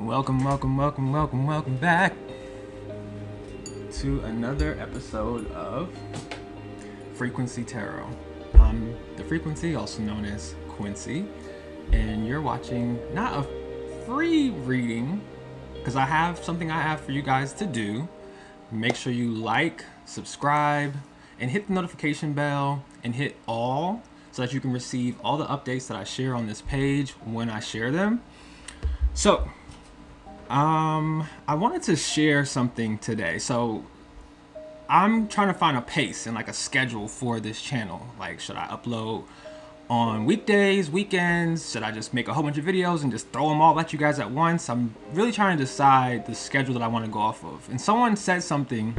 Welcome back to another episode of Frequency Tarot. I'm The Frequency, also known as Quincy, and you're watching not a free reading, because I have something I have for you guys to do. Make sure you like, subscribe, and hit the notification bell and hit all so that you can receive all the updates that I share on this page when I share them. So, I wanted to share something today. So I'm trying to find a pace and like a schedule for this channel. Like, should I upload on weekdays, weekends? Should I just make a whole bunch of videos and just throw them all at you guys at once? I'm really trying to decide the schedule that I want to go off of. And someone said something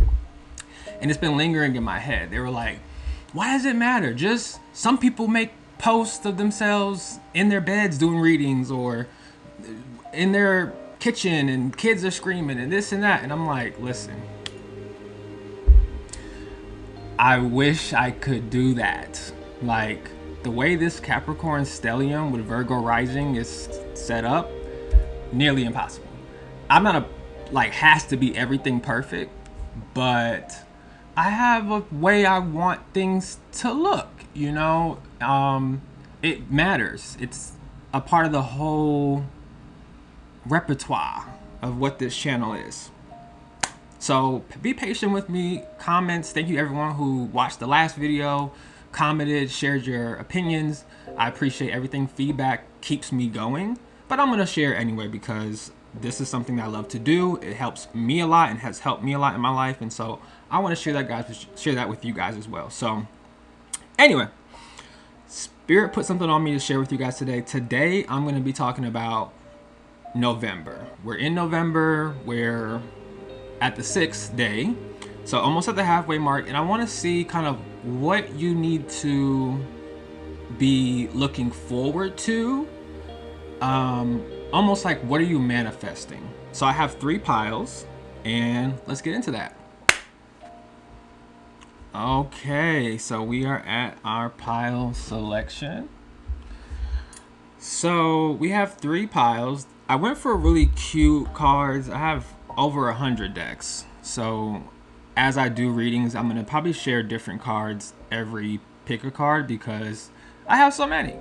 and it's been lingering in my head. They were like, why does it matter? Just some people make posts of themselves in their beds doing readings or in their kitchen and kids are screaming and this and that. And I'm like, listen, I wish I could do that. Like, the way this Capricorn stellium with Virgo rising is set up, nearly impossible. I'm not has to be everything perfect, but I have a way I want things to look, you know? It matters. It's a part of the whole repertoire of what this channel is. So be patient with me. Comments, thank you everyone who watched the last video, commented, shared your opinions. I appreciate everything. Feedback keeps me going, but I'm gonna share anyway because this is something that I love to do. It helps me a lot and has helped me a lot in my life, and so I want to share that with you guys as well. So anyway, Spirit put something on me to share with you guys today. Today I'm going to be talking about November. We're in November. We're at the 6th day, so almost at the halfway mark, and I want to see kind of what you need to be looking forward to. Almost like, what are you manifesting? So I have 3 piles, and let's get into that. Okay, so we are at our pile selection. So we have 3 piles. I went for really cute cards. I have over 100 decks. So as I do readings, I'm gonna probably share different cards every pick a card because I have so many.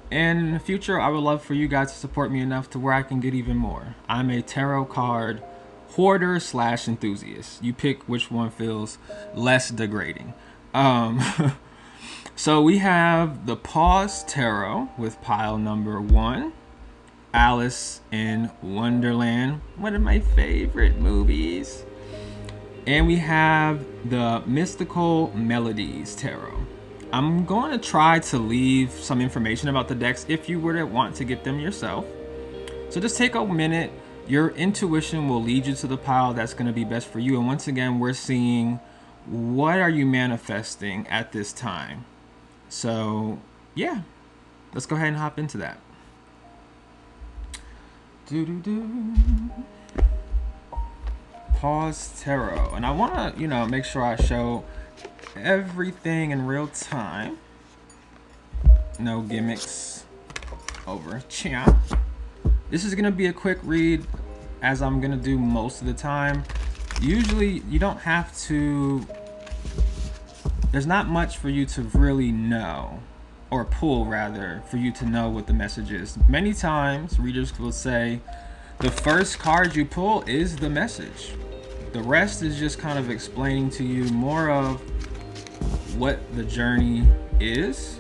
And in the future, I would love for you guys to support me enough to where I can get even more. I'm a tarot card hoarder / enthusiast. You pick which one feels less degrading. So we have the Pause Tarot with pile number 1. Alice in Wonderland, one of my favorite movies. And we have the Mystical Melodies Tarot. I'm going to try to leave some information about the decks if you were to want to get them yourself. So just take a minute. Your intuition will lead you to the pile that's going to be best for you. And once again, we're seeing what are you manifesting at this time. So yeah, let's go ahead and hop into that. Pause Tarot, and I want to, make sure I show everything in real time. No gimmicks over chat. This is gonna be a quick read, as I'm gonna do most of the time. Usually, you don't have to. There's not much for you to really know, or pull rather, for you to know what the message is. Many times readers will say the first card you pull is the message. The rest is just kind of explaining to you more of what the journey is,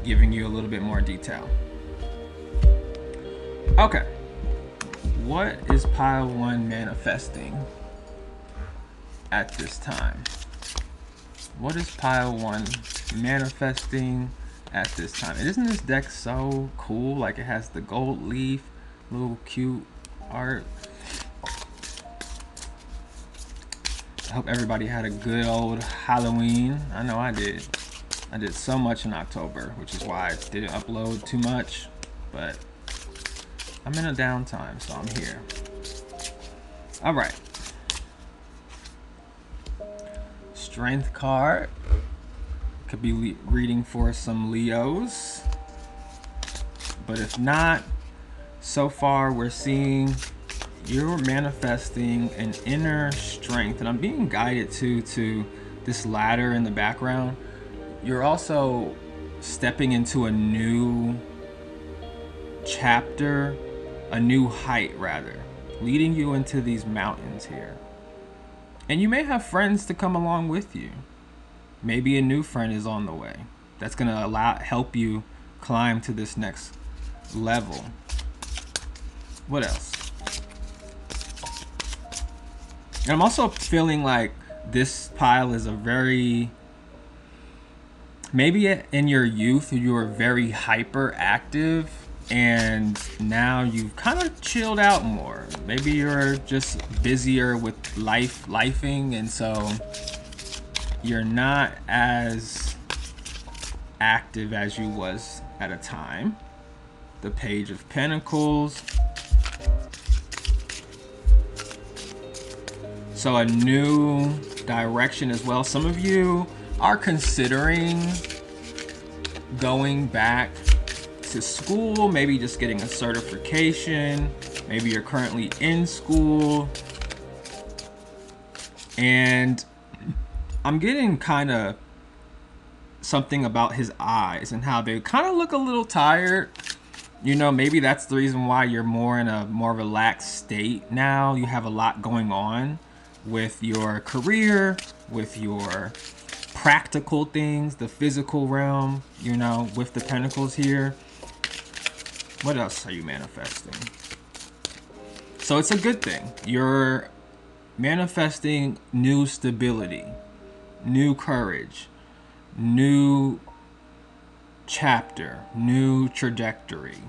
giving you a little bit more detail. Okay, what is pile 1 manifesting at this time? What is pile 1 manifesting at this time? And isn't this deck so cool? Like, it has the gold leaf, little cute art. I hope everybody had a good old Halloween. I know I did. I did so much in October, which is why I didn't upload too much, but I'm in a downtime, so I'm here. All right. Strength card. Could be reading for some Leos. But if not, So far, we're seeing you're manifesting an inner strength, and I'm being guided to this ladder in the background. You're also stepping into a new chapter, a new height rather, leading you into these mountains here. And you may have friends to come along with you. Maybe a new friend is on the way that's going to help you climb to this next level. What else? And I'm also feeling like this pile is a very, maybe in your youth you were very hyperactive and now you've kind of chilled out more. Maybe you're just busier with lifing, and so you're not as active as you was at a time. The Page of Pentacles. So a new direction as well. Some of you are considering going back to school, maybe just getting a certification. Maybe you're currently in school. And I'm getting kind of something about his eyes and how they kind of look a little tired. You know, maybe that's the reason why you're more in a more relaxed state now. You have a lot going on with your career, with your practical things, the physical realm, you know, with the pentacles here. What else are you manifesting? So it's a good thing. You're manifesting new stability, new courage, new chapter, new trajectory.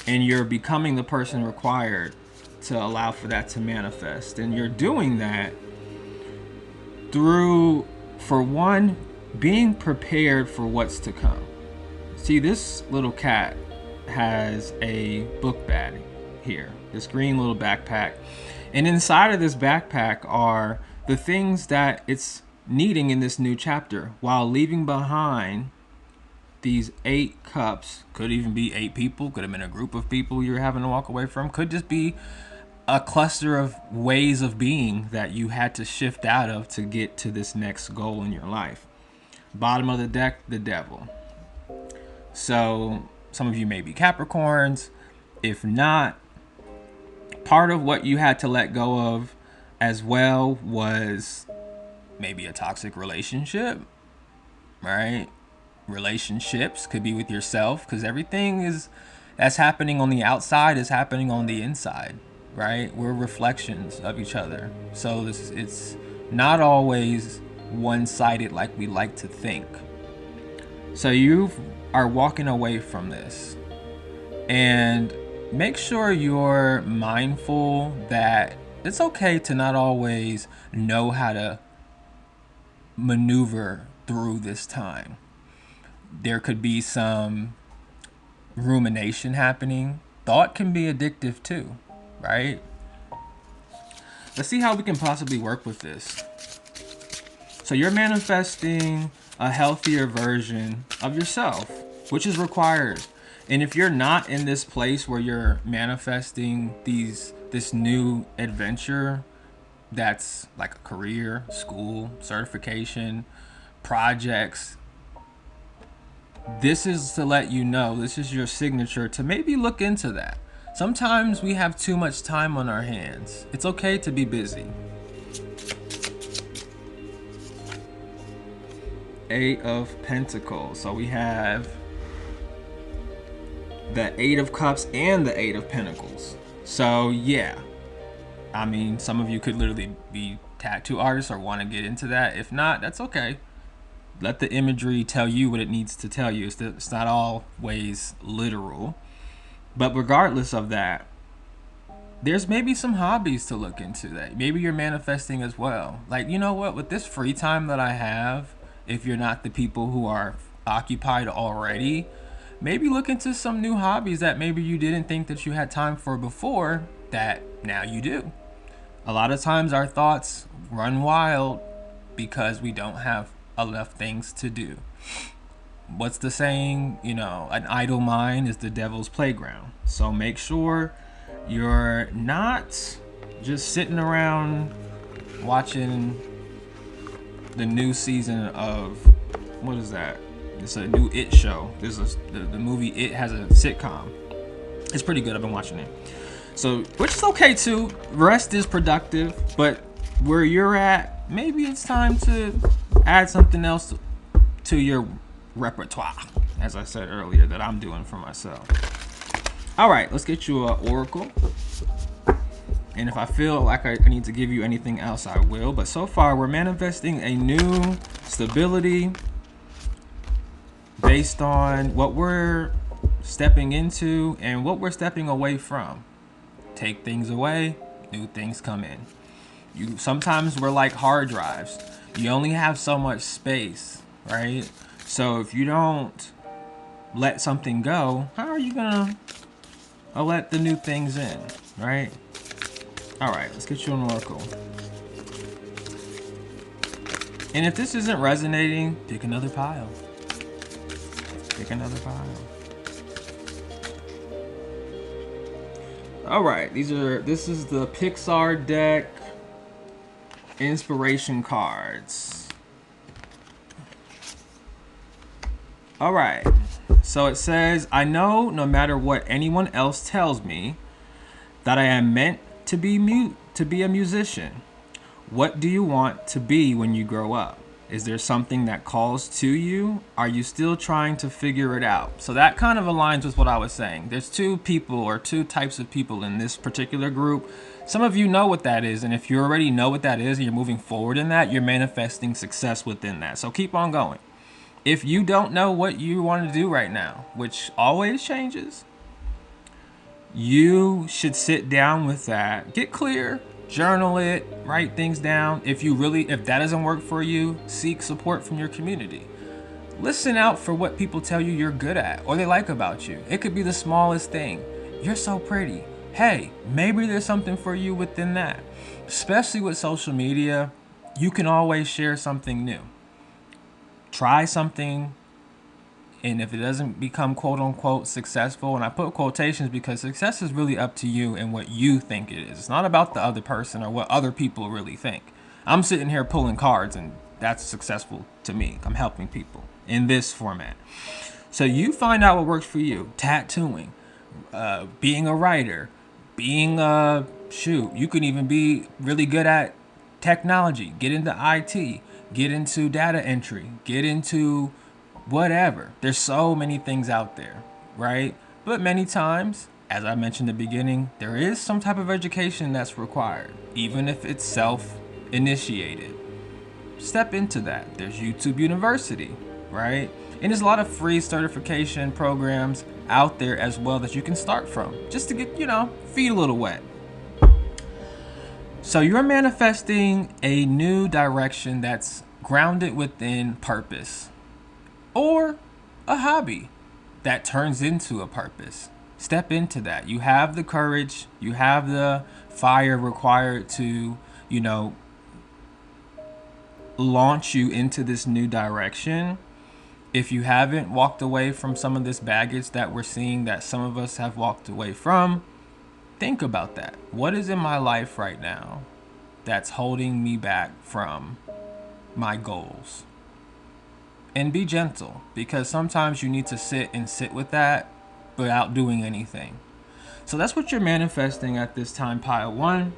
And you're becoming the person required to allow for that to manifest. And you're doing that through, for one, being prepared for what's to come. See, this little cat has a book bag here, this green little backpack. And inside of this backpack are the things that it's needing in this new chapter, while leaving behind these 8 cups. Could even be 8 people, could have been a group of people you're having to walk away from, could just be a cluster of ways of being that you had to shift out of to get to this next goal in your life. Bottom of the deck, the Devil. So some of you may be Capricorns. If not, part of what you had to let go of as well was maybe a toxic relationship, right? Relationships could be with yourself, because everything that's happening on the outside is happening on the inside, right? We're reflections of each other. So it's not always one-sided like we like to think. So you are walking away from this, and make sure you're mindful that it's okay to not always know how to maneuver through this time. There could be some rumination happening. Thought can be addictive too, right? Let's see how we can possibly work with this. So you're manifesting a healthier version of yourself, which is required. And if you're not in this place where you're manifesting this new adventure that's like a career, school, certification, projects, this is to let you know, this is your signature to maybe look into that. Sometimes we have too much time on our hands. It's okay to be busy. 8 of Pentacles. So we have the 8 of Cups and the 8 of Pentacles. So yeah, I mean, some of you could literally be tattoo artists or want to get into that. If not, that's okay. Let the imagery tell you what it needs to tell you. It's not always literal. But regardless of that, there's maybe some hobbies to look into that maybe you're manifesting as well. Like, you know what, with this free time that I have, if you're not the people who are occupied already, maybe look into some new hobbies that maybe you didn't think that you had time for before, that now you do. A lot of times our thoughts run wild because we don't have enough things to do. what's the saying? You know, an idle mind is the devil's playground. So make sure you're not just sitting around watching the new season of, what is that? It's a new It show. The movie It has a sitcom. It's pretty good. I've been watching it. So, which is okay too. Rest is productive, but where you're at, maybe it's time to add something else to your repertoire, as I said earlier, that I'm doing for myself. All right, let's get you an oracle. And if I feel like I need to give you anything else, I will. But so far, we're manifesting a new stability based on what we're stepping into and what we're stepping away from. Take things away, new things come in. Sometimes we're like hard drives. You only have so much space, right? So if you don't let something go, how are you gonna let the new things in, right? All right, let's get you an oracle. And if this isn't resonating, pick another pile. Pick another pile. All right, this is the Pixar deck inspiration cards. All right, so it says, I know no matter what anyone else tells me that I am meant to be a musician. What do you want to be when you grow up? Is there something that calls to you? Are you still trying to figure it out? So that kind of aligns with what I was saying. There's two people or two types of people in this particular group. Some of you know what that is, and if you already know what that is and you're moving forward in that, you're manifesting success within that. So keep on going. If you don't know what you want to do right now, which always changes, you should sit down with that, get clear, journal it, write things down. If that doesn't work for you, seek support from your community. Listen out for what people tell you you're good at or they like about you. It could be the smallest thing. You're so pretty. Hey, maybe there's something for you within that. Especially with social media, you can always share something new. Try something, and if it doesn't become quote unquote successful, and I put quotations because success is really up to you and what you think it is. It's not about the other person or what other people really think. I'm sitting here pulling cards and that's successful to me. I'm helping people in this format. So you find out what works for you. Tattooing, being a writer, you can even be really good at technology. Get into IT, get into data entry, get into whatever. There's so many things out there, right? But many times, as I mentioned in the beginning, there is some type of education that's required, even if it's self-initiated. Step into that. There's YouTube University, right? And there's a lot of free certification programs out there as well that you can start from, just to get, feet a little wet. So you're manifesting a new direction that's grounded within purpose, or a hobby that turns into a purpose. Step into that. You have the courage, you have the fire required to, launch you into this new direction. If you haven't walked away from some of this baggage that we're seeing that some of us have walked away from, think about that. What is in my life right now that's holding me back from my goals? And be gentle, because sometimes you need to sit with that without doing anything. So that's what you're manifesting at this time, pile one.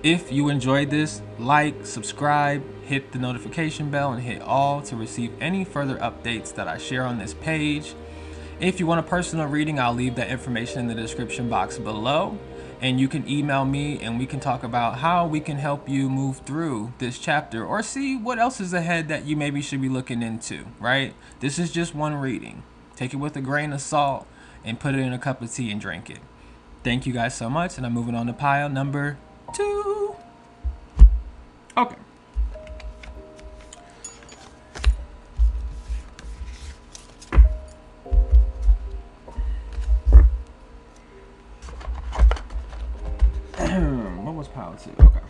If you enjoyed this, like, subscribe, hit the notification bell, and hit all to receive any further updates that I share on this page. If you want a personal reading, I'll leave that information in the description box below. And you can email me and we can talk about how we can help you move through this chapter or see what else is ahead that you maybe should be looking into, right? This is just one reading. Take it with a grain of salt and put it in a cup of tea and drink it. Thank you guys so much, and I'm moving on to pile number 2. Okay. What was pile 2? Okay.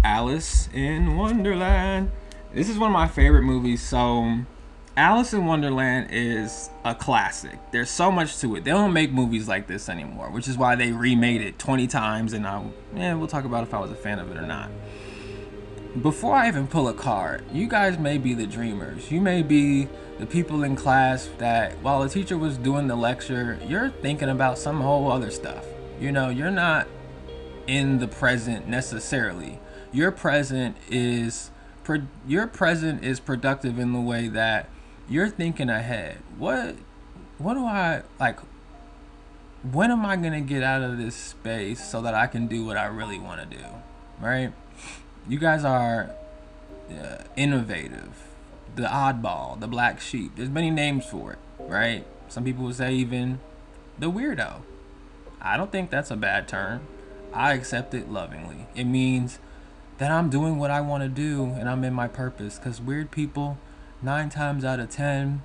Alice in Wonderland. This is one of my favorite movies, so Alice in Wonderland is a classic. There's so much to it. They don't make movies like this anymore, which is why they remade it 20 times. And we'll talk about if I was a fan of it or not. Before I even pull a card, you guys may be the dreamers. You may be the people in class that while the teacher was doing the lecture, you're thinking about some whole other stuff. You know, you're not in the present necessarily. Your present is productive in the way that you're thinking ahead. What do I like? When am I gonna get out of this space so that I can do what I really want to do? Right? You guys are innovative, the oddball, the black sheep. There's many names for it, right? Some people would say even the weirdo. I don't think that's a bad term. I accept it lovingly. It means that I'm doing what I want to do and I'm in my purpose, because weird people 9 times out of 10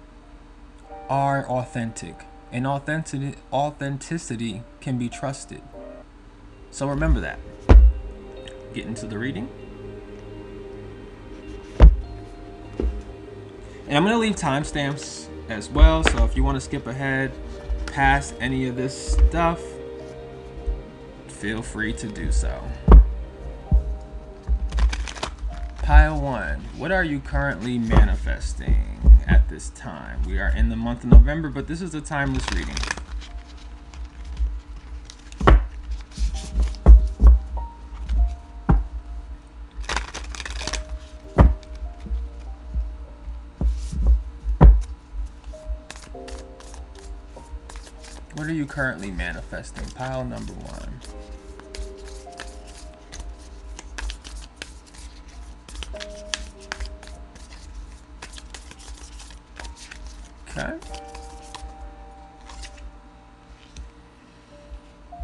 are authentic, and authenticity can be trusted. So remember that. Get into the reading. And I'm going to leave timestamps as well, so if you want to skip ahead past any of this stuff, feel free to do so. Pile 1. What are you currently manifesting at this time? We are in the month of November, but this is a timeless reading. What are you currently manifesting? Pile number 1. Okay.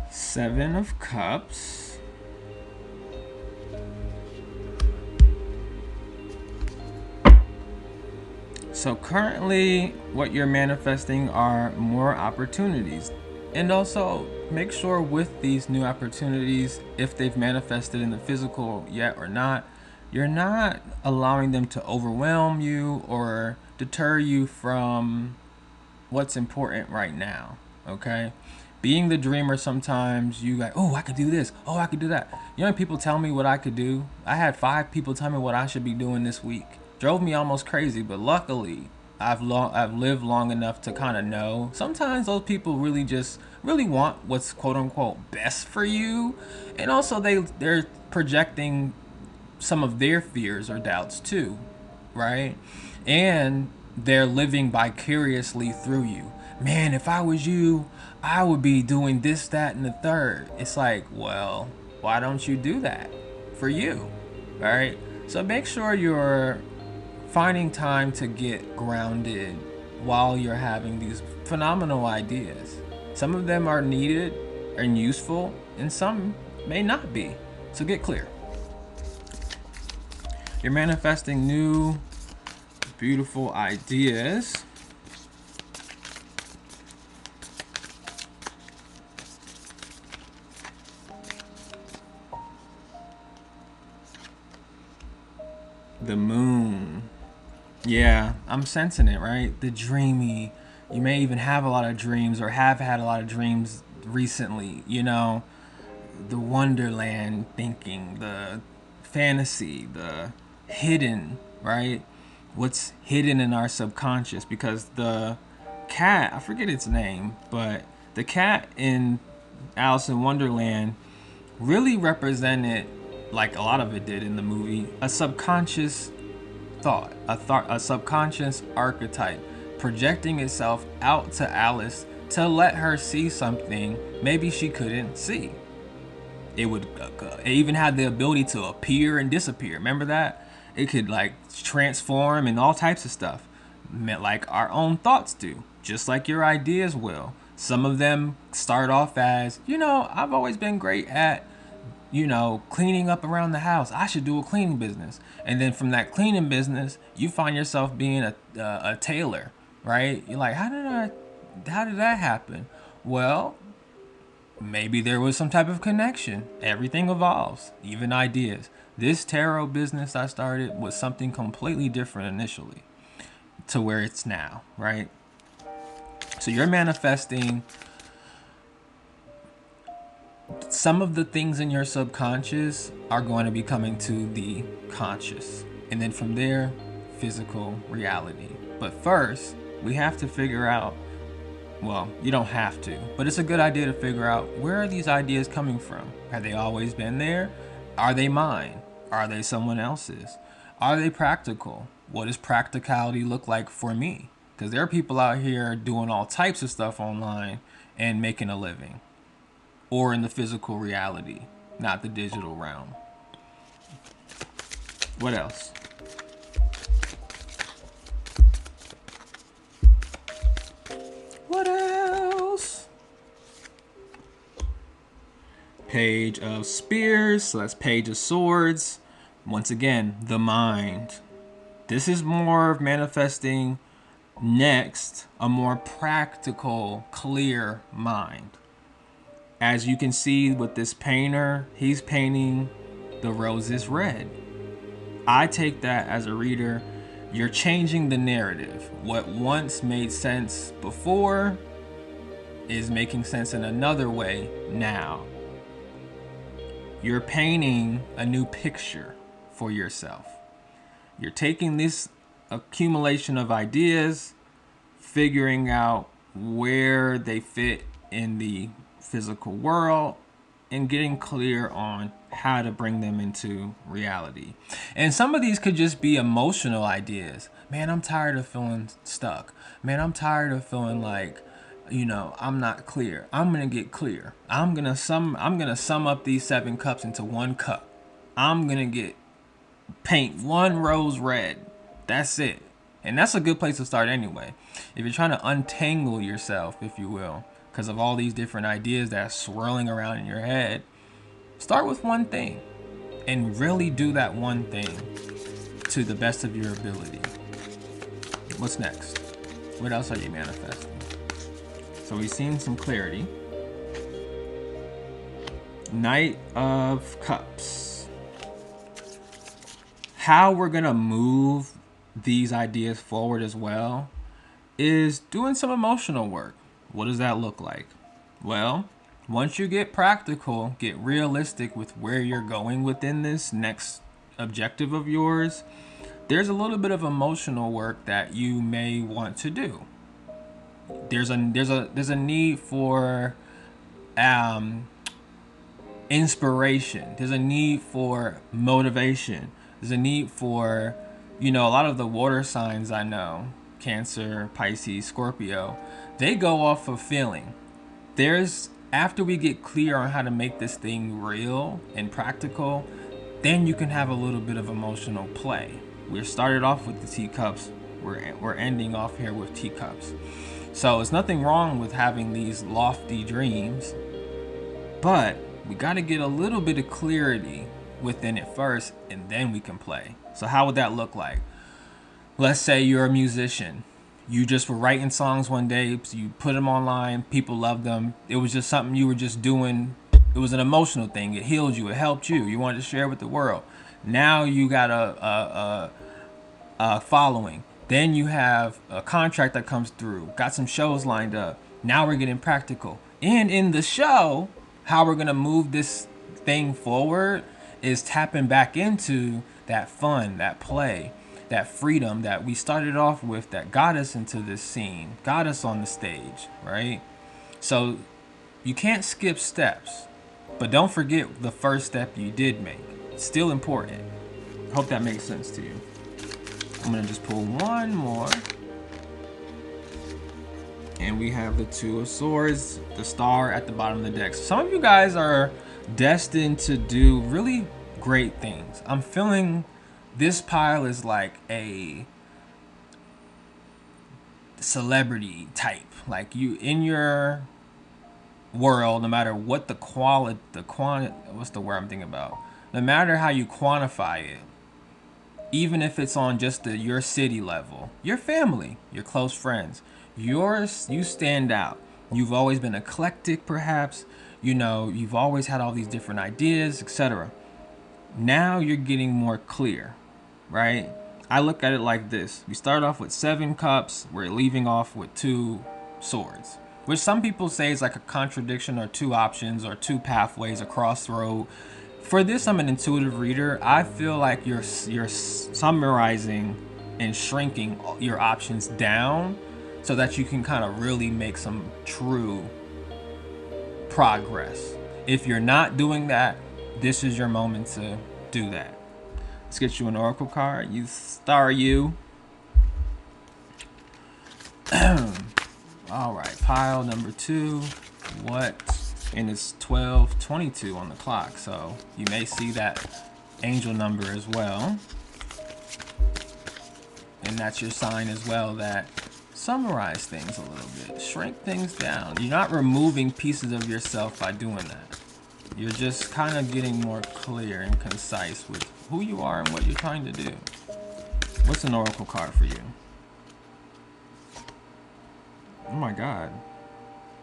7 of Cups. So currently what you're manifesting are more opportunities. And also make sure with these new opportunities, if they've manifested in the physical yet or not, you're not allowing them to overwhelm you or deter you from what's important right now. Okay? Being the dreamer, sometimes you like, oh, I could do this. Oh, I could do that. You know, people tell me what I could do. I had 5 people tell me what I should be doing this week. Drove me almost crazy, but luckily I've lived long enough to kind of know. Sometimes those people really want what's quote unquote best for you, and also they're projecting some of their fears or doubts too, right? And they're living vicariously through you. Man, if I was you, I would be doing this, that, and the third. It's like, well, why don't you do that for you, right? So make sure you're finding time to get grounded while you're having these phenomenal ideas. Some of them are needed and useful, and some may not be. So get clear. You're manifesting new, beautiful ideas. The Moon. Yeah, I'm sensing it, right? The dreamy. You may even have a lot of dreams or have had a lot of dreams recently, you know. The wonderland thinking, the fantasy, the hidden, right? What's hidden in our subconscious, because the cat, I forget its name, but the cat in Alice in Wonderland really represented, like a lot of it did in the movie, a subconscious thought, a subconscious archetype projecting itself out to Alice to let her see something maybe she couldn't see. It even had the ability to appear and disappear. Remember that? It could like transform and all types of stuff, like our own thoughts do, just like your ideas will. Some of them start off as, I've always been great at cleaning up around the house. I should do a cleaning business. And then from that cleaning business, you find yourself being a tailor, right? You're like, how did that happen? Well, maybe there was some type of connection. Everything evolves, even ideas. This tarot business I started was something completely different initially. to where it's now, right? So you're manifesting some of the things in your subconscious are going to be coming to the conscious. And then from there, physical reality. But first, we have to figure out, well, you don't have to, but it's a good idea to figure out, where are these ideas coming from? Have they always been there? Are they mine? Are they someone else's? Are they practical? What does practicality look like for me? Because there are people out here doing all types of stuff online and making a living. Or in the physical reality, not the digital realm. What else? What else? Page of Spears, so that's Page of Swords. Once again, the mind. This is more of manifesting next a more practical, clear mind. As you can see with this painter, he's painting the roses red. I take that as a reader, you're changing the narrative. What once made sense before is making sense in another way now. You're painting a new picture for yourself. You're taking this accumulation of ideas, figuring out where they fit in the physical world, and getting clear on how to bring them into reality. And some of these could just be emotional ideas. Man, I'm tired of feeling stuck. Man, I'm tired of feeling like, I'm not clear. I'm gonna get clear. I'm gonna sum up these 7 cups into 1 cup. I'm gonna paint 1 rose red. That's it. And that's a good place to start anyway. If you're trying to untangle yourself, if you will, because of all these different ideas that are swirling around in your head, start with one thing and really do that one thing to the best of your ability. What's next? What else are you manifesting? So we've seen some clarity. Knight of Cups. How we're going to move these ideas forward as well is doing some emotional work. What does that look like? Well, once you get practical, get realistic with where you're going within this next objective of yours, there's a little bit of emotional work that you may want to do. There's a need for inspiration. There's a need for motivation. There's a need for, a lot of the water signs I know, Cancer, Pisces, Scorpio, they go off of feeling. After we get clear on how to make this thing real and practical, then you can have a little bit of emotional play. We started off with the teacups. We're ending off here with teacups. So it's nothing wrong with having these lofty dreams, but we got to get a little bit of clarity within it first, and then we can play. So how would that look like? Let's say you're a musician. You just were writing songs one day, so you put them online, people loved them. It was just something you were just doing. It was an emotional thing. It healed you. It helped you. You wanted to share with the world. Now you got a following. Then you have a contract that comes through. Got some shows lined up. Now we're getting practical. And in the show, how we're going to move this thing forward is tapping back into that fun, that play, that freedom that we started off with, that got us into this scene, got us on the stage, right? So you can't skip steps, but don't forget the first step you did make. It's still important. Hope that makes sense to you. I'm gonna just pull one more. And we have the 2 of Swords, the star at the bottom of the deck. So some of you guys are destined to do really great things. I'm feeling this pile is like a celebrity type. Like you in your world, no matter what what's the word I'm thinking about? No matter how you quantify it, even if it's on just your city level, your family, your close friends, you stand out. You've always been eclectic, perhaps. You've always had all these different ideas, etc. Now you're getting more clear, right? I look at it like this. We start off with 7 cups. We're leaving off with 2 swords, which some people say is like a contradiction or 2 options or 2 pathways, a crossroad. For this, I'm an intuitive reader. I feel like you're summarizing and shrinking your options down so that you can kind of really make some true progress. If you're not doing that, this is your moment to do that. Let's get you an oracle card. You star you. All right, pile number 2. What? And it's 12:22 on the clock, so you may see that angel number as well. And that's your sign as well that summarize things a little bit, shrink things down. You're not removing pieces of yourself by doing that. You're just kind of getting more clear and concise with who you are and what you're trying to do. What's an oracle card for you? Oh my God.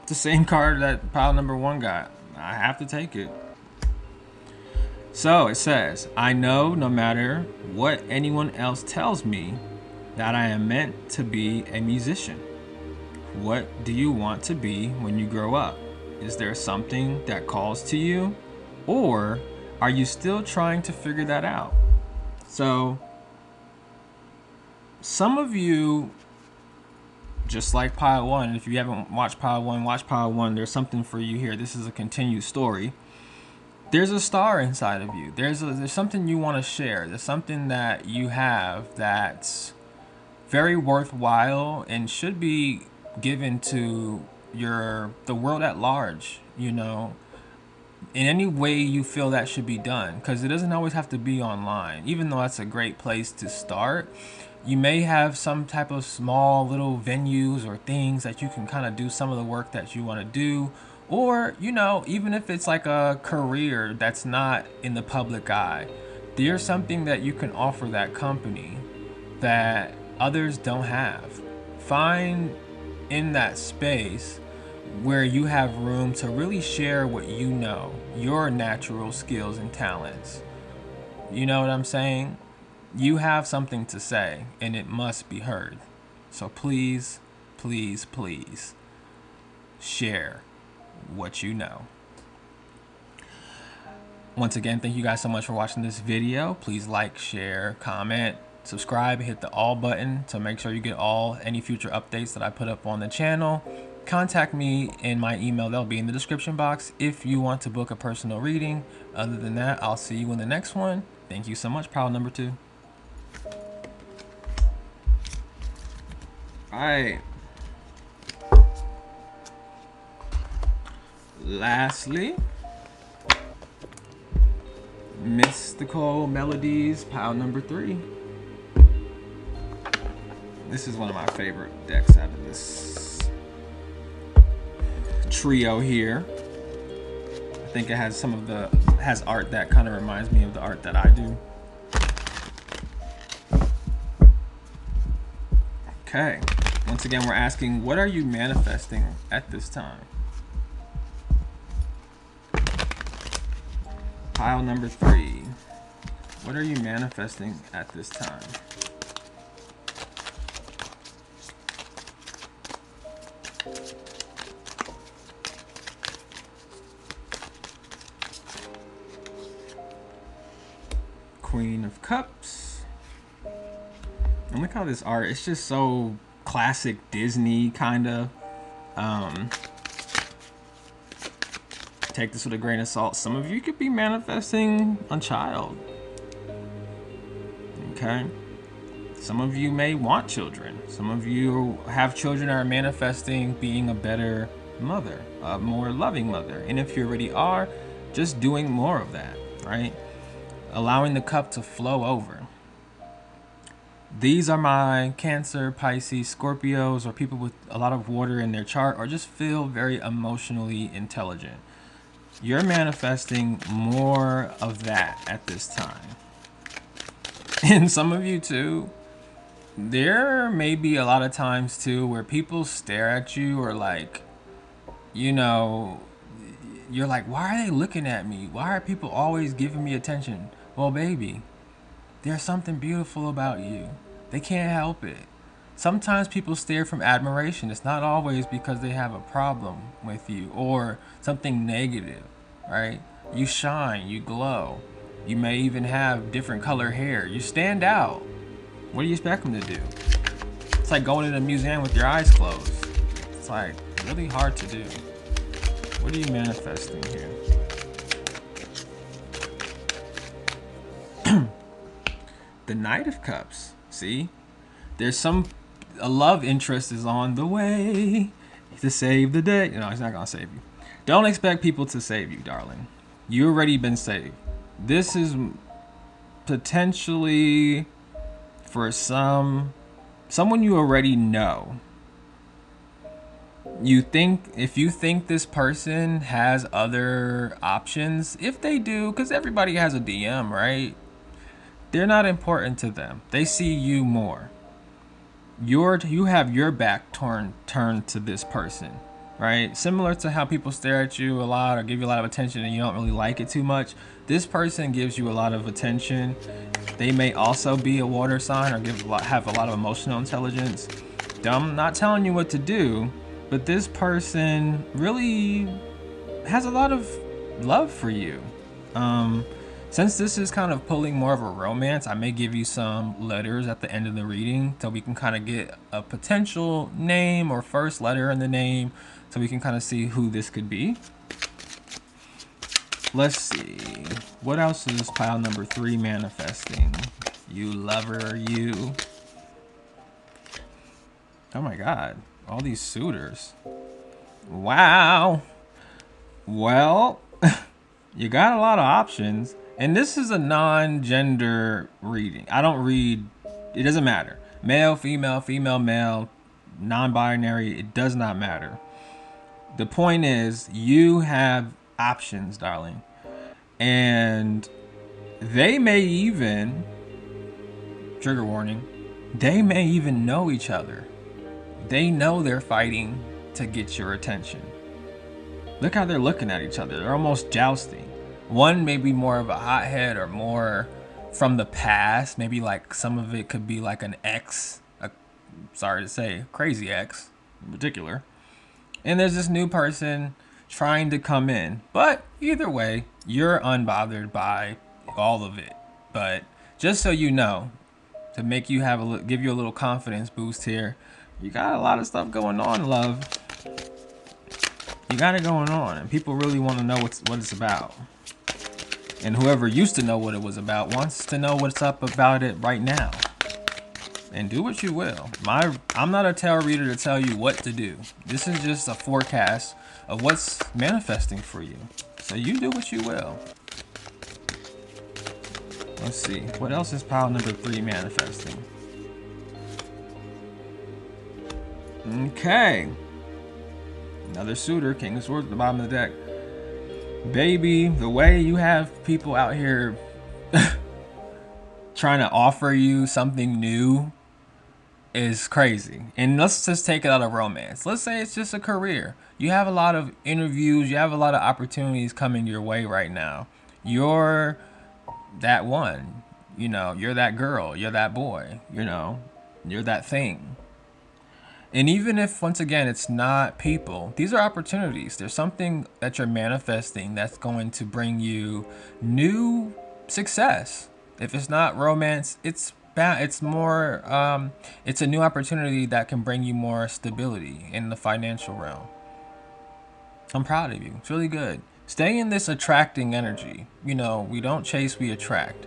It's the same card that pile number 1 got. I have to take it. So it says, I know no matter what anyone else tells me that I am meant to be a musician. What do you want to be when you grow up? Is there something that calls to you? Or are you still trying to figure that out? So some of you, just like pile 1, if you haven't watched pile 1, watch pile 1. There's something for you here. This is a continued story. There's a star inside of you. There's something you want to share. There's something that you have that's very worthwhile and should be given to the world at large, you know, in any way you feel that should be done, because it doesn't always have to be online. Even though that's a great place to start, you may have some type of small little venues or things that you can kind of do some of the work that you want to do. Or, you know, even if it's like a career that's not in the public eye, there's something that you can offer that company that others don't have. Find in that space where you have room to really share what you know, your natural skills and talents. You know what I'm saying? You have something to say and it must be heard. So please, please, please share what you know. Once again, thank you guys so much for watching this video. Please like, share, comment, subscribe, hit the all button to make sure you get any future updates that I put up on the channel. Contact me in my email. That'll be in the description box if you want to book a personal reading. Other than that, I'll see you in the next one. Thank you so much. Pile number 2. All right. Lastly, mystical melodies, pile number 3. This is one of my favorite decks out of this trio here. I think it has has art that kind of reminds me of the art that I do. Okay, once again, we're asking, what are you manifesting at this time? Pile number 3. What are you manifesting at this time? Queen of Cups. And look how this art, it's just so classic Disney kind of. Take this with a grain of salt. Some of you could be manifesting a child. Okay. Some of you may want children. Some of you have children and are manifesting being a better mother, a more loving mother. And if you already are, just doing more of that, right? Allowing the cup to flow over. These are my Cancer, Pisces, Scorpios, or people with a lot of water in their chart, or just feel very emotionally intelligent. You're manifesting more of that at this time. And some of you too, there may be a lot of times too where people stare at you, or like, you know, you're like, why are they looking at me? Why are people always giving me attention? Well, baby, There's something beautiful about you. They can't help it. Sometimes people stare from admiration. It's not always because they have a problem with you or something negative, right? You shine, you glow. You may even have different color hair. You stand out. What do you expect them to do? It's like going in a museum with your eyes closed. It's like really hard to do. What are you manifesting here? The Knight of Cups. See? There's a love interest is on the way to save the day. No, he's not going to save you. Don't expect people to save you, darling. You already been saved. This is potentially for someone you already know. If you think this person has other options, if they do, because everybody has a DM, right? They're not important to them. They see you more. You have your back turned to this person, right? Similar to how people stare at you a lot or give you a lot of attention and you don't really like it too much. This person gives you a lot of attention. They may also be a water sign or have a lot of emotional intelligence. I'm not telling you what to do, but this person really has a lot of love for you. Since this is kind of pulling more of a romance, I may give you some letters at the end of the reading so we can kind of get a potential name or first letter in the name so we can kind of see who this could be. Let's see. What else is pile number 3 manifesting? You lover, you. Oh my God. All these suitors. Wow. Well, you got a lot of options. And this is a non-gender reading. I don't read, it doesn't matter. Male, female, female, male, non-binary, it does not matter. The point is, you have options, darling. And they may even, trigger warning, they may even know each other. They know they're fighting to get your attention. Look how they're looking at each other. They're almost jousting. One may be more of a hothead or more from the past. Maybe like some of it could be like an ex, sorry to say, crazy ex in particular. And there's this new person trying to come in. But either way, you're unbothered by all of it. But just so you know, to make you give you a little confidence boost here, you got a lot of stuff going on, love. You got it going on, and people really want to know what it's about. And whoever used to know what it was about wants to know what's up about it right now. And do what you will. I'm not a tarot reader to tell you what to do. This is just a forecast of what's manifesting for you. So you do what you will. Let's see. What else is pile number 3 manifesting? Okay. Another suitor, King of Swords at the bottom of the deck. Baby, the way you have people out here trying to offer you something new is crazy. And let's just take it out of romance. Let's say it's just a career. You have a lot of interviews. You have a lot of opportunities coming your way right now. You're that one. You're that girl. You're that boy. You're that thing. And even if, once again, it's not people, these are opportunities. There's something that you're manifesting that's going to bring you new success. If it's not romance, it's more, it's a new opportunity that can bring you more stability in the financial realm. I'm proud of you. It's really good. Stay in this attracting energy. We don't chase, we attract.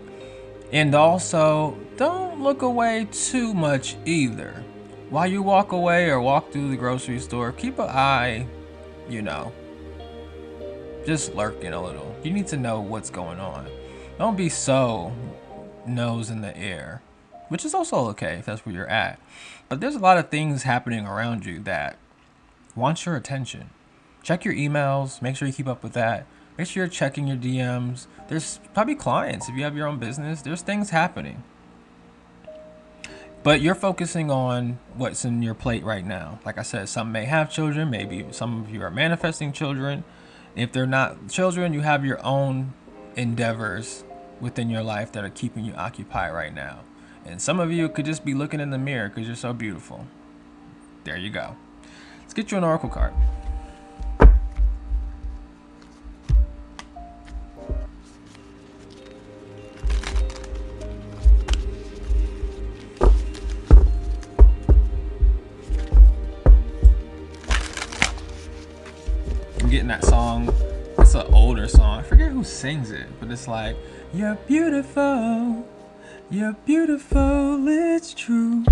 And also, don't look away too much either. While you walk away or walk through the grocery store, keep an eye, just lurking a little. You need to know what's going on. Don't be so nose in the air, which is also okay if that's where you're at. But there's a lot of things happening around you that want your attention. Check your emails. Make sure you keep up with that. Make sure you're checking your DMs. There's probably clients. If you have your own business, there's things happening. But you're focusing on what's in your plate right now. Like I said, some may have children. Maybe some of you are manifesting children. If they're not children, you have your own endeavors within your life that are keeping you occupied right now. And some of you could just be looking in the mirror because you're so beautiful. There you go. Let's get you an oracle card. I'm getting that song. It's an older song. I forget who sings it, but it's like, you're beautiful, it's true.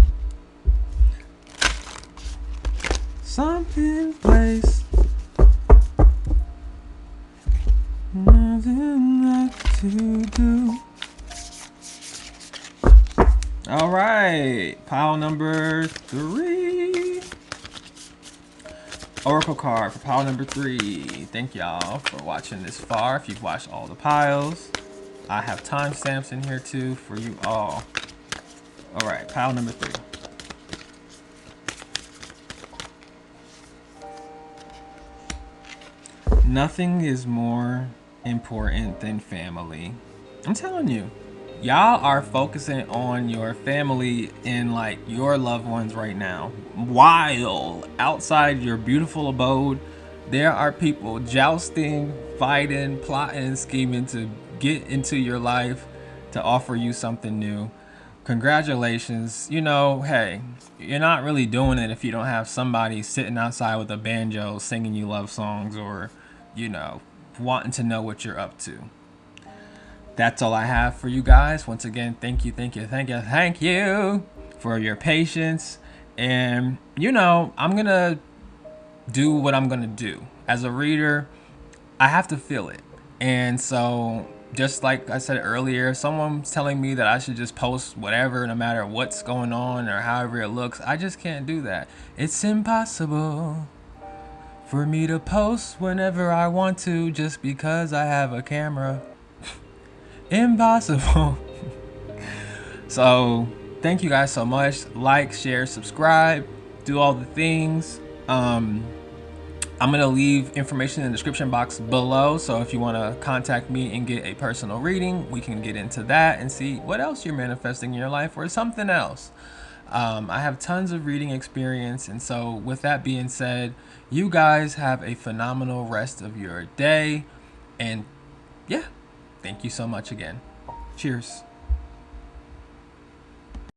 Something place, nothing left to do. All right, pile number 3. Oracle card for pile number 3. Thank y'all for watching this far. If you've watched all the piles, I have timestamps in here too for you all. All right, pile number 3. Nothing is more important than family. I'm telling you, y'all are focusing on your family and like your loved ones right now. While outside your beautiful abode, there are people jousting, fighting, plotting, and scheming to get into your life to offer you something new. Congratulations. You know, hey, you're not really doing it if you don't have somebody sitting outside with a banjo singing you love songs or, you know, wanting to know what you're up to. That's all I have for you guys. Once again, thank you for your patience. And, you know, I'm going to do what I'm going to do. As a reader, I have to feel it. And so, just like I said earlier, someone's telling me that I should just post whatever, no matter what's going on or however it looks. I just can't do that. It's impossible for me to post whenever I want to just because I have a camera. Impossible. So thank you guys so much. Like, share, subscribe, do all the things. I'm gonna leave information in the description box below, so if you want to contact me and get a personal reading, we can get into that and see what else you're manifesting in your life or something else. I have tons of reading experience, and so with that being said, you guys have a phenomenal rest of your day, and yeah, thank you so much again. Cheers.